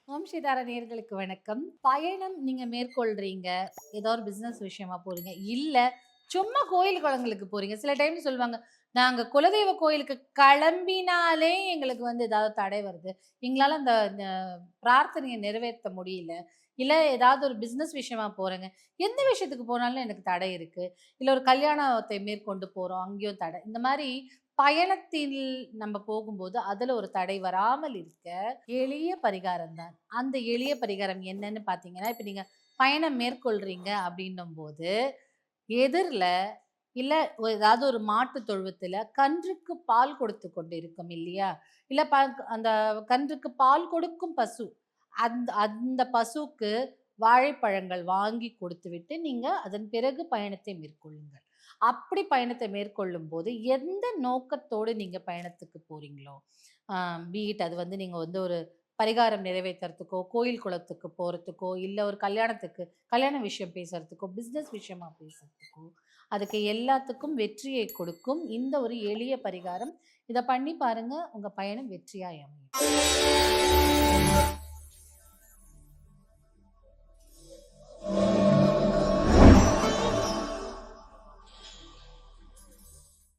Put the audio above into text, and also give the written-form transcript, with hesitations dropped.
ஓம் ஸ்ரீதாரா நேயர்களுக்கு வணக்கம். பயணம் நீங்க மேற்கொள்றீங்க. ஏதோ ஒரு பிசினஸ் விஷயமா போறீங்க. இல்ல சும்மா கோயில் குளங்களுக்கு போறீங்க. சில டைம் சொல்லுவாங்க, "நாங்க குலதெய்வ கோயிலுக்கு கிளம்பினாலே எங்களுக்கு ஏதாவது தடை வருது. எங்களால அந்த இந்த பிரார்த்தனைய நிறைவேத்த முடியல. இல்ல ஏதாவது ஒரு பிசினஸ் விஷயமா போறேங்க. எந்த விஷயத்துக்கு போனாலும் எனக்கு தடை இருக்கு. இல்ல ஒரு கல்யாணத்தை மேற்கொண்டு போறோம். அங்கேயும் தடை." இந்த மாரி பயணத்தில் நம்ம போகும்போது, அதுல ஒரு தடை வராமல் இருக்க எளிய பரிகாரம் தான். அந்த எளிய பரிகாரம் என்னன்னு பார்த்தீங்கன்னா, இப்ப நீங்க பயணம் மேற்கொள்றீங்க அப்படின்னும்போது, எதிர்ல இல்ல ஏதாவது ஒரு மாட்டு தொழுவத்துல கன்றுக்கு பால் கொடுத்து கொண்டிருக்கும் இல்லையா? இல்ல அந்த கன்றுக்கு பால் கொடுக்கும் பசு. அந்த அந்த பசுக்கு வாழைப்பழங்கள் வாங்கி கொடுத்துவிட்டு, நீங்க அதன் பிறகு பயணத்தை மேற்கொள்ளுங்கள். அப்படி பயணத்தை மேற்கொள்ளும்போது, எந்த நோக்கத்தோடு நீங்க பயணத்துக்கு போறீங்களோ, அ பீ இட் அது நீங்க ஒரு பரிகாரம் நிறைவேத்துறதுக்கோ, கோயில் குளத்துக்கு போறதுக்கோ, இல்ல ஒரு கல்யாண விஷயம் பேசுறதுக்கோ, பிசினஸ் விஷயமா பேசுறதுக்கோ, அதுக்கு எல்லாத்துக்கும் வெற்றியை கொடுக்கும் இந்த ஒரு எளிய பரிகாரம். இத பண்ணி பாருங்க. உங்க பயணம் வெற்றியாய் அமையும்.